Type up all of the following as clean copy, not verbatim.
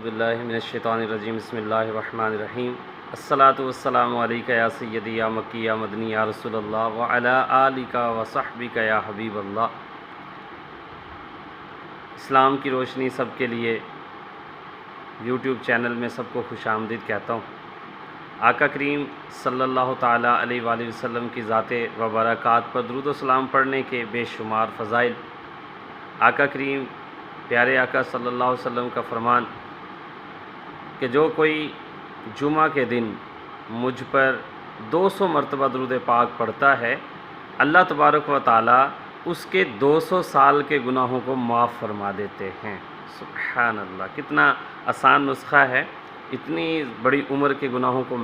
باللہ من الشیطان الرجیم بسم اللہ الرحمن الرحیم الصلاۃ والسلام علیکہ یا سیدی یا مکی یا مدنی یا رسول اللہ وعلی آلک وصحبک یا حبیب اللہ۔ اسلام کی روشنی سب کے لیے یوٹیوب چینل میں سب کو خوش آمدید کہتا ہوں۔ آقا کریم صلی اللہ تعالیٰ علیہ وآلہ وسلم کی ذات و برکات پر درود و سلام پڑھنے کے بے شمار فضائل۔ آقا کریم پیارے آقا صلی اللہ علیہ وسلم کا فرمان کہ جو کوئی جمعہ کے دن مجھ پر 200 مرتبہ درود پاک پڑھتا ہے، اللہ تبارک و تعالیٰ اس کے 200 سال کے گناہوں کو معاف فرما دیتے ہیں۔ سبحان اللہ، کتنا آسان نسخہ ہے اتنی بڑی عمر کے گناہوں کو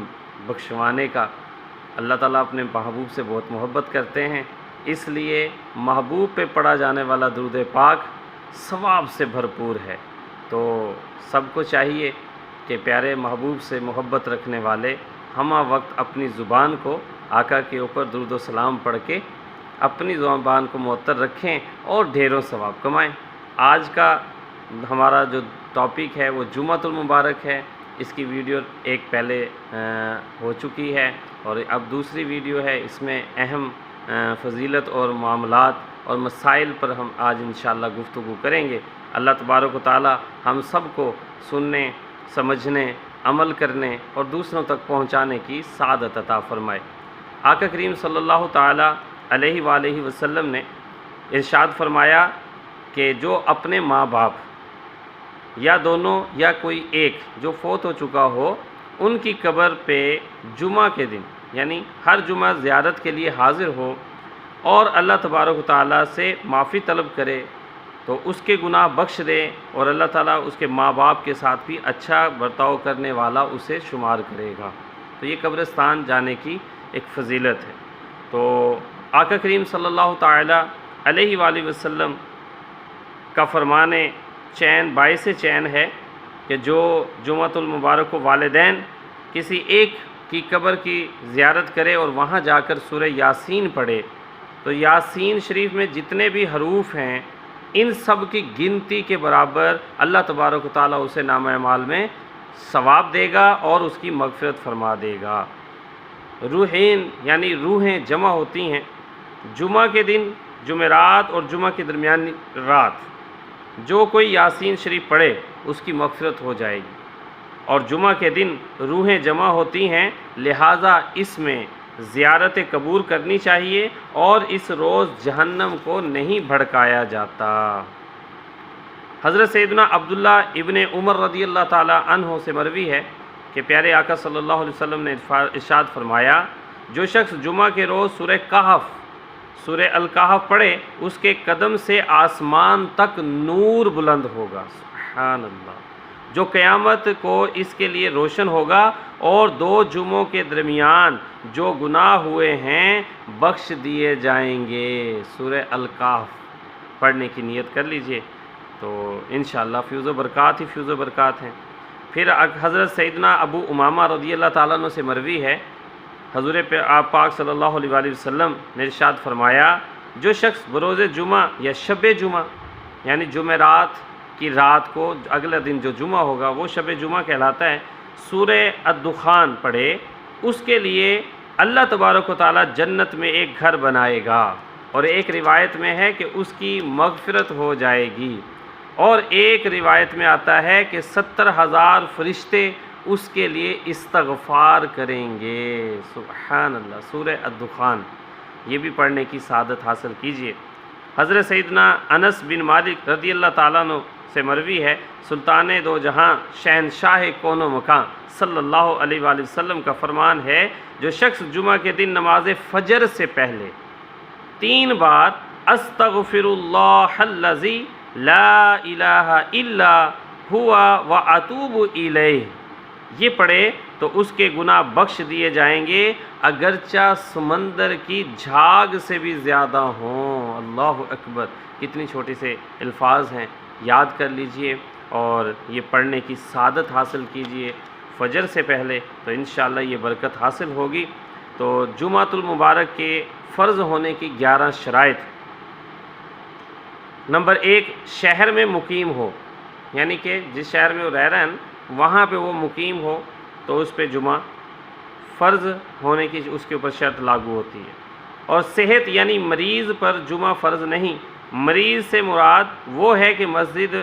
بخشوانے کا۔ اللہ تعالیٰ اپنے محبوب سے بہت محبت کرتے ہیں، اس لیے محبوب پہ پڑھا جانے والا درود پاک ثواب سے بھرپور ہے۔ تو سب کو چاہیے کہ پیارے محبوب سے محبت رکھنے والے ہمہ وقت اپنی زبان کو آقا کے اوپر درود و سلام پڑھ کے اپنی زبان کو معطر رکھیں اور ڈھیروں ثواب کمائیں۔ آج کا ہمارا جو ٹاپک ہے وہ جمعۃ المبارک ہے۔ اس کی ویڈیو ایک پہلے ہو چکی ہے اور اب دوسری ویڈیو ہے۔ اس میں اہم فضیلت اور معاملات اور مسائل پر ہم آج انشاءاللہ گفتگو کریں گے۔ اللہ تبارک و تعالی ہم سب کو سننے، سمجھنے، عمل کرنے اور دوسروں تک پہنچانے کی سعادت عطا فرمائے۔ آقا کریم صلی اللہ تعالی علیہ وآلہ وسلم نے ارشاد فرمایا کہ جو اپنے ماں باپ یا دونوں یا کوئی ایک جو فوت ہو چکا ہو، ان کی قبر پہ جمعہ کے دن یعنی ہر جمعہ زیارت کے لیے حاضر ہو اور اللہ تبارک و تعالیٰ سے معافی طلب کرے تو اس کے گناہ بخش دے، اور اللہ تعالیٰ اس کے ماں باپ کے ساتھ بھی اچھا برتاؤ کرنے والا اسے شمار کرے گا۔ تو یہ قبرستان جانے کی ایک فضیلت ہے۔ تو آقا کریم صلی اللہ تعالیٰ علیہ وآلہ وسلم کا فرمان چین باعث چین ہے کہ جو جمعۃ المبارک کو والدین کسی ایک کی قبر کی زیارت کرے اور وہاں جا کر سورہ یاسین پڑھے تو یاسین شریف میں جتنے بھی حروف ہیں ان سب کی گنتی کے برابر اللہ تبارک و تعالیٰ اسے نامہ اعمال میں ثواب دے گا اور اس کی مغفرت فرما دے گا۔ روحین یعنی روحیں جمع ہوتی ہیں جمعہ کے دن، جمعرات اور جمعہ کی درمیانی رات۔ جو کوئی یاسین شریف پڑھے اس کی مغفرت ہو جائے گی، اور جمعہ کے دن روحیں جمع ہوتی ہیں، لہٰذا اس میں زیارت قبور کرنی چاہیے اور اس روز جہنم کو نہیں بھڑکایا جاتا۔ حضرت سیدنا عبداللہ ابن عمر رضی اللہ تعالی عنہ سے مروی ہے کہ پیارے آقا صلی اللہ علیہ وسلم نے ارشاد فرمایا، جو شخص جمعہ کے روز سورہ کہف، سورہ الکہف پڑھے اس کے قدم سے آسمان تک نور بلند ہوگا۔ سبحان اللہ، جو قیامت کو اس کے لیے روشن ہوگا، اور دو جمعوں کے درمیان جو گناہ ہوئے ہیں بخش دیے جائیں گے۔ سورہ الکہف پڑھنے کی نیت کر لیجئے تو انشاءاللہ فیوز و برکات ہی فیوز و برکات ہیں۔ پھر حضرت سیدنا ابو امامہ رضی اللہ تعالیٰ عنہ سے مروی ہے، حضور پاک صلی اللہ علیہ وآلہ وسلم نے ارشاد فرمایا، جو شخص بروز جمعہ یا شب جمعہ یعنی جمعرات کی رات کو اگلا دن جو جمعہ ہوگا وہ شب جمعہ کہلاتا ہے، سورہ الدخان پڑھے، اس کے لیے اللہ تبارک و تعالیٰ جنت میں ایک گھر بنائے گا، اور ایک روایت میں ہے کہ اس کی مغفرت ہو جائے گی، اور ایک روایت میں آتا ہے کہ 70,000 فرشتے اس کے لیے استغفار کریں گے۔ سبحان اللہ، سورہ الدخان یہ بھی پڑھنے کی سعادت حاصل کیجئے۔ حضرت سیدنا انس بن مالک رضی اللہ تعالیٰ عنہ سے مروی ہے، سلطان دو جہاں شہنشاہ کون و مکان صلی اللہ علیہ وآلہ وسلم کا فرمان ہے، جو شخص جمعہ کے دن نماز فجر سے پہلے 3 بار استغفر اللہ الذی لا الہ الا هو واتوب الیہ یہ پڑھے تو اس کے گناہ بخش دیے جائیں گے، اگرچہ سمندر کی جھاگ سے بھی زیادہ ہوں۔ اللہ اکبر، کتنی چھوٹی سے الفاظ ہیں، یاد کر لیجئے اور یہ پڑھنے کی سعادت حاصل کیجئے فجر سے پہلے، تو انشاءاللہ یہ برکت حاصل ہوگی۔ تو جمعۃ المبارک کے فرض ہونے کی 11 شرائط۔ نمبر 1، شہر میں مقیم ہو، یعنی کہ جس شہر میں وہ رہ رہا ہے وہاں پہ وہ مقیم ہو تو اس پہ جمعہ فرض ہونے کی اس کے اوپر شرط لاگو ہوتی ہے۔ اور صحت یعنی مریض پر جمعہ فرض نہیں۔ مریض سے مراد وہ ہے کہ مسجد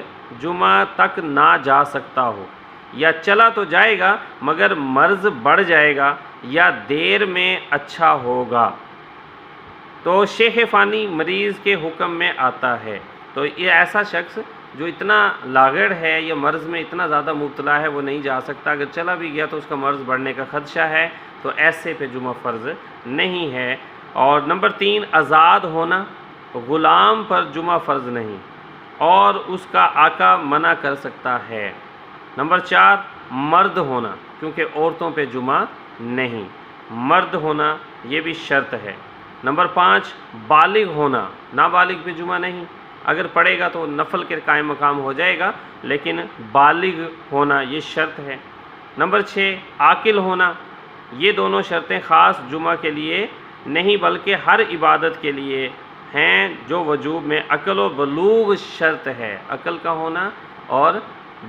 جمعہ تک نہ جا سکتا ہو، یا چلا تو جائے گا مگر مرض بڑھ جائے گا یا دیر میں اچھا ہوگا تو شیخ فانی مریض کے حکم میں آتا ہے۔ تو یہ ایسا شخص جو اتنا لاغڑ ہے یا مرض میں اتنا زیادہ مبتلا ہے وہ نہیں جا سکتا، اگر چلا بھی گیا تو اس کا مرض بڑھنے کا خدشہ ہے، تو ایسے پہ جمعہ فرض نہیں ہے۔ اور نمبر 3 آزاد ہونا، غلام پر جمعہ فرض نہیں اور اس کا آقا منع کر سکتا ہے۔ نمبر 4 مرد ہونا، کیونکہ عورتوں پہ جمعہ نہیں، مرد ہونا یہ بھی شرط ہے۔ نمبر 5 بالغ ہونا، نابالغ پہ جمعہ نہیں، اگر پڑھے گا تو نفل کے قائم مقام ہو جائے گا، لیکن بالغ ہونا یہ شرط ہے۔ نمبر 6 عاقل ہونا، یہ دونوں شرطیں خاص جمعہ کے لیے نہیں بلکہ ہر عبادت کے لیے ہیں، جو وجوب میں عقل و بلوغ شرط ہے۔ عقل کا ہونا اور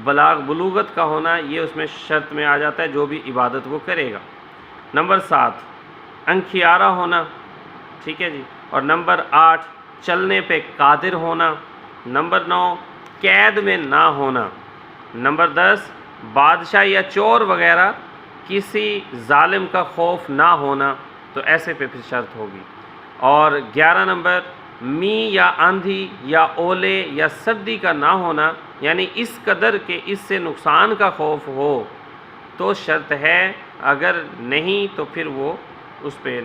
بلوغت کا ہونا یہ اس میں شرط میں آ جاتا ہے، جو بھی عبادت وہ کرے گا۔ نمبر 7 انکھیارہ ہونا، ٹھیک ہے جی۔ اور نمبر 8 چلنے پہ قادر ہونا۔ نمبر 9 قید میں نہ ہونا۔ نمبر 10 بادشاہ یا چور وغیرہ کسی ظالم کا خوف نہ ہونا، تو ایسے پہ پھر شرط ہوگی۔ اور 11 نمبر می یا آندھی یا اولے یا سردی کا نہ ہونا، یعنی اس قدر کہ اس سے نقصان کا خوف ہو تو شرط ہے، اگر نہیں تو پھر وہ اس پہ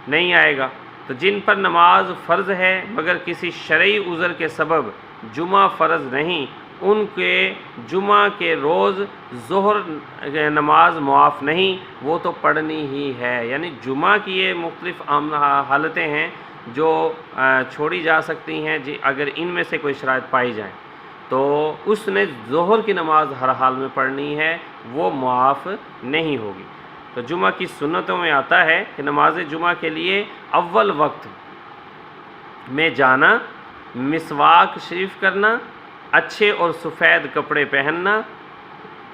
نہیں آئے گا۔ تو جن پر نماز فرض ہے مگر کسی شرعی عذر کے سبب جمعہ فرض نہیں، ان کے جمعہ کے روز ظہر نماز معاف نہیں، وہ تو پڑھنی ہی ہے۔ یعنی جمعہ کی یہ مختلف حالتیں ہیں جو چھوڑی جا سکتی ہیں جی، اگر ان میں سے کوئی شرائط پائی جائیں تو اس نے ظہر کی نماز ہر حال میں پڑھنی ہے، وہ معاف نہیں ہوگی۔ تو جمعہ کی سنتوں میں آتا ہے کہ نماز جمعہ کے لیے اول وقت میں جانا، مسواک شریف کرنا، اچھے اور سفید کپڑے پہننا،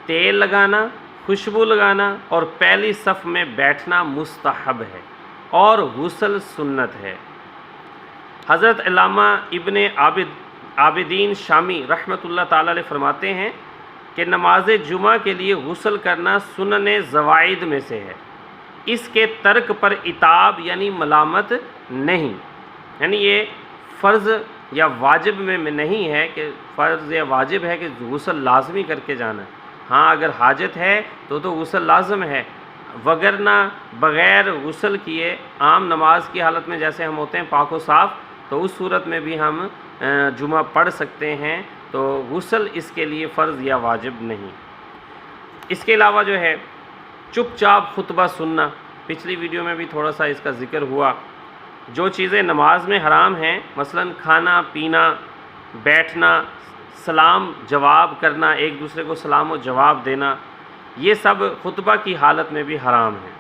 تیل لگانا، خوشبو لگانا اور پہلی صف میں بیٹھنا مستحب ہے اور غسل سنت ہے۔ حضرت علامہ ابن عابدین شامی رحمۃ اللہ تعالی علیہ فرماتے ہیں کہ نماز جمعہ کے لیے غسل کرنا سنن زوائد میں سے ہے، اس کے ترک پر عتاب یعنی ملامت نہیں، یعنی یہ فرض یا واجب میں نہیں ہے کہ فرض یا واجب ہے کہ غسل لازمی کر کے جانا ہے۔ ہاں اگر حاجت ہے تو غسل لازم ہے، وگرنہ بغیر غسل کیے عام نماز کی حالت میں جیسے ہم ہوتے ہیں پاک و صاف، تو اس صورت میں بھی ہم جمعہ پڑھ سکتے ہیں، تو غسل اس کے لیے فرض یا واجب نہیں۔ اس کے علاوہ جو ہے چپ چاپ خطبہ سننا، پچھلی ویڈیو میں بھی تھوڑا سا اس کا ذکر ہوا، جو چیزیں نماز میں حرام ہیں، مثلا کھانا پینا، بیٹھنا، سلام جواب کرنا، ایک دوسرے کو سلام و جواب دینا، یہ سب خطبہ کی حالت میں بھی حرام ہے۔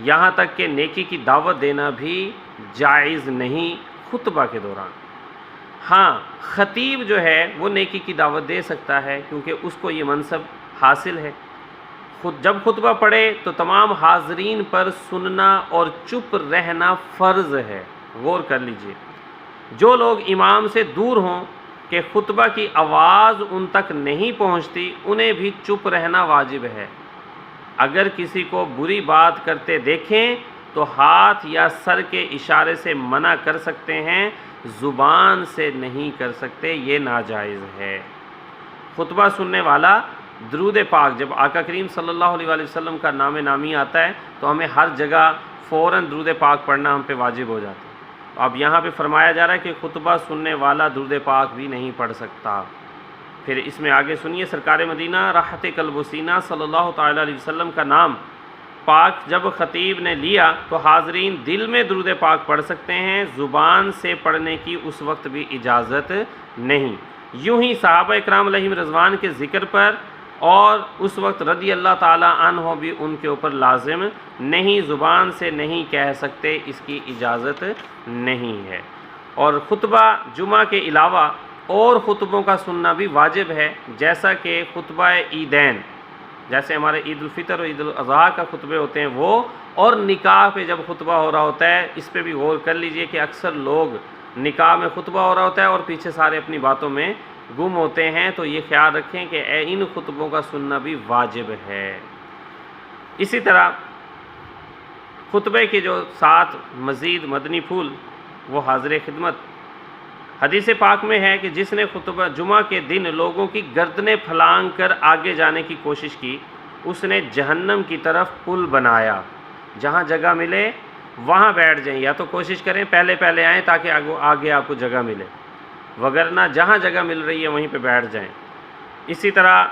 یہاں تک کہ نیکی کی دعوت دینا بھی جائز نہیں خطبہ کے دوران۔ ہاں خطیب جو ہے وہ نیکی کی دعوت دے سکتا ہے کیونکہ اس کو یہ منصب حاصل ہے۔ جب خطبہ پڑھے تو تمام حاضرین پر سننا اور چپ رہنا فرض ہے۔ غور کر لیجئے، جو لوگ امام سے دور ہوں کہ خطبہ کی آواز ان تک نہیں پہنچتی، انہیں بھی چپ رہنا واجب ہے۔ اگر کسی کو بری بات کرتے دیکھیں تو ہاتھ یا سر کے اشارے سے منع کر سکتے ہیں، زبان سے نہیں کر سکتے، یہ ناجائز ہے۔ خطبہ سننے والا درود پاک، جب آقا کریم صلی اللہ علیہ وآلہ وسلم کا نام نامی آتا ہے تو ہمیں ہر جگہ فوراً درود پاک پڑھنا ہم پہ واجب ہو جاتا ہے۔ اب یہاں پہ فرمایا جا رہا ہے کہ خطبہ سننے والا درود پاک بھی نہیں پڑھ سکتا۔ پھر اس میں آگے سنیے، سرکار مدینہ راحت قلب و سینہ صلی اللہ تعالیٰ علیہ وسلم کا نام پاک جب خطیب نے لیا تو حاضرین دل میں درود پاک پڑھ سکتے ہیں، زبان سے پڑھنے کی اس وقت بھی اجازت نہیں۔ یوں ہی صحابہ اکرام علیہم رضوان کے ذکر پر اور اس وقت رضی اللہ تعالیٰ عنہ بھی ان کے اوپر لازم نہیں، زبان سے نہیں کہہ سکتے، اس کی اجازت نہیں ہے۔ اور خطبہ جمعہ کے علاوہ اور خطبوں کا سننا بھی واجب ہے، جیسا کہ خطبہ عیدین، جیسے ہمارے عید الفطر اور عید الاضحیٰ کا خطبے ہوتے ہیں وہ، اور نکاح پہ جب خطبہ ہو رہا ہوتا ہے، اس پہ بھی غور کر لیجئے کہ اکثر لوگ نکاح میں خطبہ ہو رہا ہوتا ہے اور پیچھے سارے اپنی باتوں میں گم ہوتے ہیں، تو یہ خیال رکھیں کہ ان خطبوں کا سننا بھی واجب ہے۔ اسی طرح خطبے کے جو ساتھ مزید مدنی پھول وہ حاضر خدمت۔ حدیث پاک میں ہے کہ جس نے خطبہ جمعہ کے دن لوگوں کی گردنیں پھلانگ کر آگے جانے کی کوشش کی، اس نے جہنم کی طرف پل بنایا۔ جہاں جگہ ملے وہاں بیٹھ جائیں، یا تو کوشش کریں پہلے آئیں تاکہ آگے آپ کو جگہ ملے، وگرنہ جہاں جگہ مل رہی ہے وہیں پہ بیٹھ جائیں۔ اسی طرح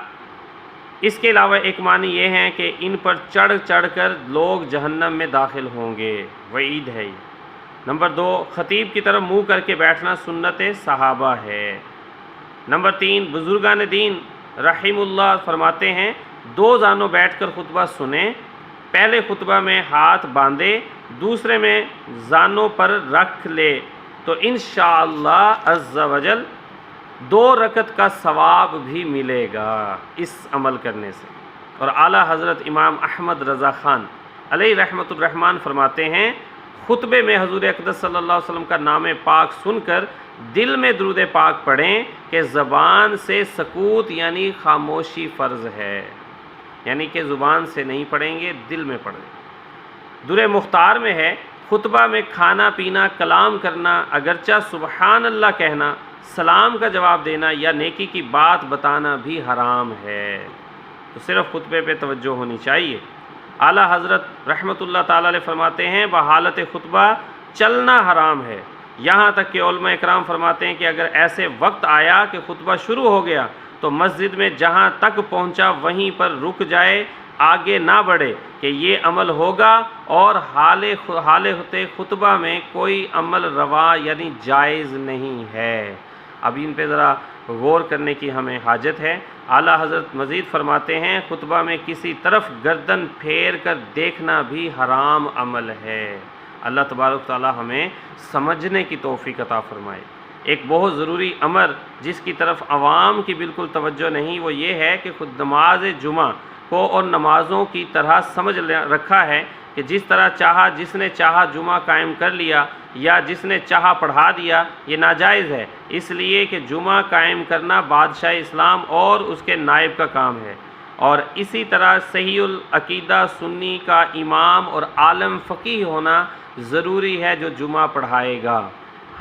اس کے علاوہ ایک معنی یہ ہے کہ ان پر چڑھ کر لوگ جہنم میں داخل ہوں گے، وعید ہے یہ۔ نمبر 2، خطیب کی طرف منہ کر کے بیٹھنا سنت صحابہ ہے۔ نمبر 3، بزرگان دین رحم اللہ فرماتے ہیں 2 زانوں بیٹھ کر خطبہ سنیں، پہلے خطبہ میں ہاتھ باندھے، دوسرے میں زانوں پر رکھ لے تو انشاءاللہ عز و جل 2 رکعت کا ثواب بھی ملے گا اس عمل کرنے سے۔ اور اعلیٰ حضرت امام احمد رضا خان علیہ رحمۃ الرحمن فرماتے ہیں خطبے میں حضور اقدس صلی اللہ علیہ وسلم کا نام پاک سن کر دل میں درود پاک پڑھیں کہ زبان سے سکوت یعنی خاموشی فرض ہے، یعنی کہ زبان سے نہیں پڑھیں گے، دل میں پڑھیں۔ در مختار میں ہے خطبہ میں کھانا پینا، کلام کرنا، اگرچہ سبحان اللہ کہنا، سلام کا جواب دینا یا نیکی کی بات بتانا بھی حرام ہے، تو صرف خطبے پہ توجہ ہونی چاہیے۔ اعلیٰ حضرت رحمۃ اللہ تعالی علیہ فرماتے ہیں بحالت خطبہ چلنا حرام ہے، یہاں تک کہ علماء اکرام فرماتے ہیں کہ اگر ایسے وقت آیا کہ خطبہ شروع ہو گیا تو مسجد میں جہاں تک پہنچا وہیں پر رک جائے، آگے نہ بڑھے، کہ یہ عمل ہوگا اور حالت خطبہ میں کوئی عمل روا یعنی جائز نہیں ہے۔ اب ان پہ ذرا غور کرنے کی ہمیں حاجت ہے۔ اعلیٰ حضرت مزید فرماتے ہیں خطبہ میں کسی طرف گردن پھیر کر دیکھنا بھی حرام عمل ہے۔ اللہ تبارک تعالی ہمیں سمجھنے کی توفیق عطا فرمائے۔ ایک بہت ضروری امر جس کی طرف عوام کی بالکل توجہ نہیں، وہ یہ ہے کہ خود نماز جمعہ کو اور نمازوں کی طرح سمجھ رکھا ہے کہ جس طرح چاہا، جس نے چاہا جمعہ قائم کر لیا یا جس نے چاہا پڑھا دیا، یہ ناجائز ہے، اس لیے کہ جمعہ قائم کرنا بادشاہ اسلام اور اس کے نائب کا کام ہے، اور اسی طرح صحیح العقیدہ سنی کا امام اور عالم فقیہ ہونا ضروری ہے جو جمعہ پڑھائے گا۔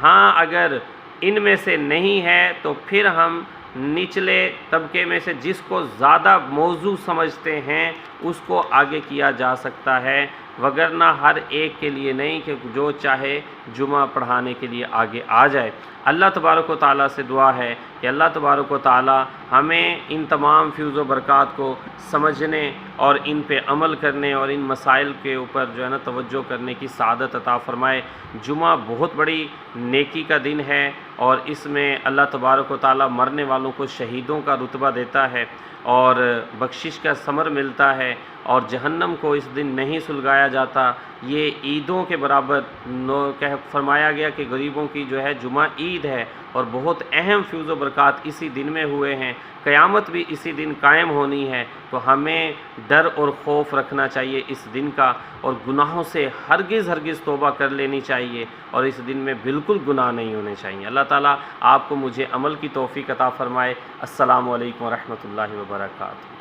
ہاں اگر ان میں سے نہیں ہے تو پھر ہم نچلے طبقے میں سے جس کو زیادہ موضوع سمجھتے ہیں اس کو آگے کیا جا سکتا ہے، وگرنہ ہر ایک کے لیے نہیں کہ جو چاہے جمعہ پڑھانے کے لیے آگے آ جائے۔ اللہ تبارک و تعالیٰ سے دعا ہے کہ اللہ تبارک و تعالیٰ ہمیں ان تمام فیوز و برکات کو سمجھنے اور ان پہ عمل کرنے اور ان مسائل کے اوپر جو ہے نا توجہ کرنے کی سعادت عطا فرمائے۔ جمعہ بہت بڑی نیکی کا دن ہے اور اس میں اللہ تبارک و تعالیٰ مرنے والوں کو شہیدوں کا رتبہ دیتا ہے اور بخشش کا ثمر ملتا ہے، اور جہنم کو اس دن نہیں سلگایا جاتا۔ یہ عیدوں کے برابر فرمایا گیا کہ غریبوں کی جو ہے جمعہ عید ہے، اور بہت اہم فیوز و برکات اسی دن میں ہوئے ہیں، قیامت بھی اسی دن قائم ہونی ہے، تو ہمیں ڈر اور خوف رکھنا چاہیے اس دن کا، اور گناہوں سے ہرگز توبہ کر لینی چاہیے، اور اس دن میں بالکل گناہ نہیں ہونے چاہیے۔ اللہ تعالیٰ آپ کو مجھے عمل کی توفیق عطا فرمائے۔ السلام علیکم ورحمۃ اللہ وبرکاتہ۔